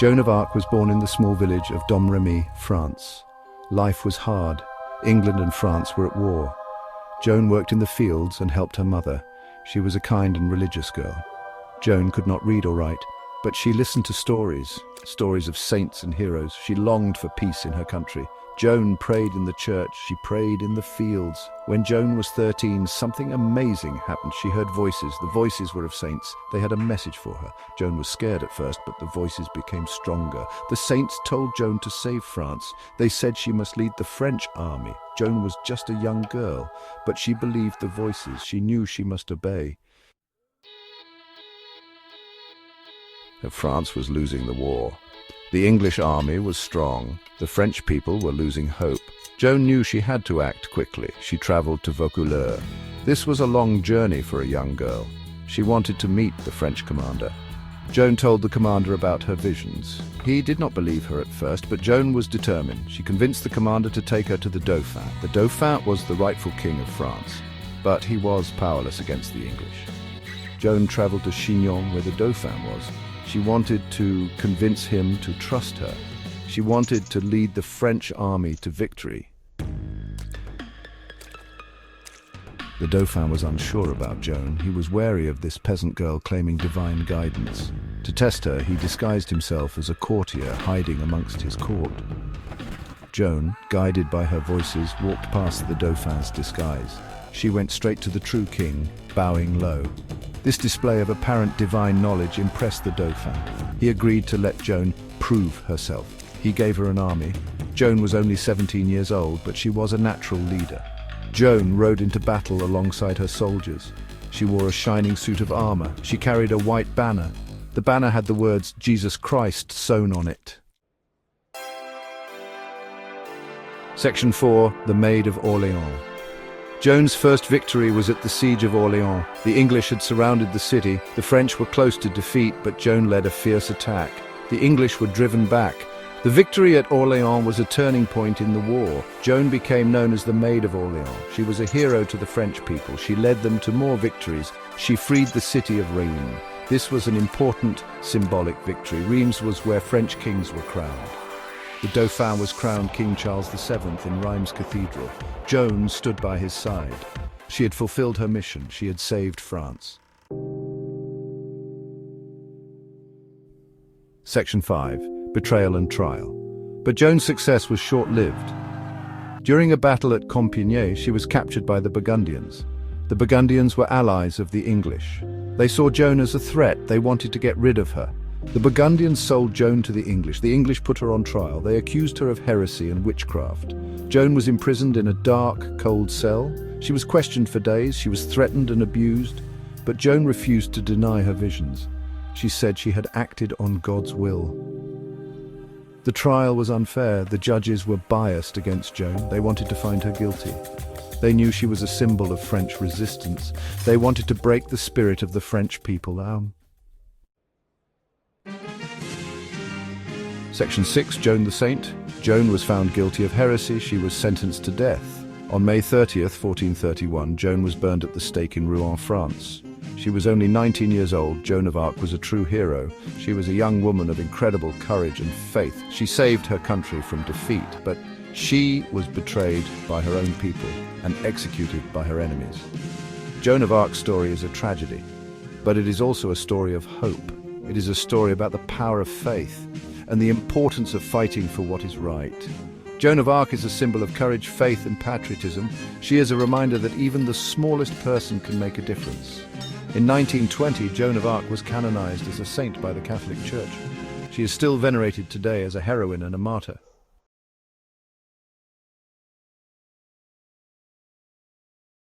Joan of Arc was born in the small village of Domremy, France. Life was hard. England and France were at war. Joan worked in the fields and helped her mother. She was a kind and religious girl. Joan could not read or write, but she listened to stories of saints and heroes. She longed for peace in her country. Joan prayed in the church, she prayed in the fields. When Joan was 13, something amazing happened. She heard voices. The voices were of saints. They had a message for her. Joan was scared at first, but the voices became stronger. The saints told Joan to save France. They said she must lead the French army. Joan was just a young girl, but she believed the voices. She knew she must obey. France was losing the war. The English army was strong. The French people were losing hope. Joan knew she had to act quickly. She traveled to Vaucouleurs. This was a long journey for a young girl. She wanted to meet the French commander. Joan told the commander about her visions. He did not believe her at first, but Joan was determined. She convinced the commander to take her to the Dauphin. The Dauphin was the rightful king of France, but he was powerless against the English. Joan traveled to Chinon, where the Dauphin was. She wanted to convince him to trust her. She wanted to lead the French army to victory. The Dauphin was unsure about Joan. He was wary of this peasant girl claiming divine guidance. To test her, he disguised himself as a courtier hiding amongst his court. Joan, guided by her voices, walked past the Dauphin's disguise. She went straight to the true king, bowing low. This display of apparent divine knowledge impressed the Dauphin. He agreed to let Joan prove herself. He gave her an army. Joan was only 17 years old, but she was a natural leader. Joan rode into battle alongside her soldiers. She wore a shining suit of armor. She carried a white banner. The banner had the words Jesus Christ sewn on it. Section 4. The Maid of Orléans. Joan's first victory was at the siege of Orléans. The English had surrounded the city. The French were close to defeat, but Joan led a fierce attack. The English were driven back. The victory at Orléans was a turning point in the war. Joan became known as the Maid of Orléans. She was a hero to the French people. She led them to more victories. She freed the city of Reims. This was an important symbolic victory. Reims was where French kings were crowned. The Dauphin was crowned King Charles VII in Reims Cathedral. Joan stood by his side. She had fulfilled her mission. She had saved France. Section 5. Betrayal and Trial. But Joan's success was short-lived. During a battle at Compiègne, she was captured by the Burgundians. The Burgundians were allies of the English. They saw Joan as a threat. They wanted to get rid of her. The Burgundians sold Joan to the English. The English put her on trial. They accused her of heresy and witchcraft. Joan was imprisoned in a dark, cold cell. She was questioned for days. She was threatened and abused. But Joan refused to deny her visions. She said she had acted on God's will. The trial was unfair. The judges were biased against Joan. They wanted to find her guilty. They knew she was a symbol of French resistance. They wanted to break the spirit of the French people down. Section 6. Joan the Saint. Joan was found guilty of heresy. She was sentenced to death. On May 30th, 1431, Joan was burned at the stake in Rouen, France. She was only 19 years old. Joan of Arc was a true hero. She was a young woman of incredible courage and faith. She saved her country from defeat, but she was betrayed by her own people and executed by her enemies. Joan of Arc's story is a tragedy, but it is also a story of hope. It is a story about the power of faith and the importance of fighting for what is right. Joan of Arc is a symbol of courage, faith, and patriotism. She is a reminder that even the smallest person can make a difference. In 1920, Joan of Arc was canonized as a saint by the Catholic Church. She is still venerated today as a heroine and a martyr.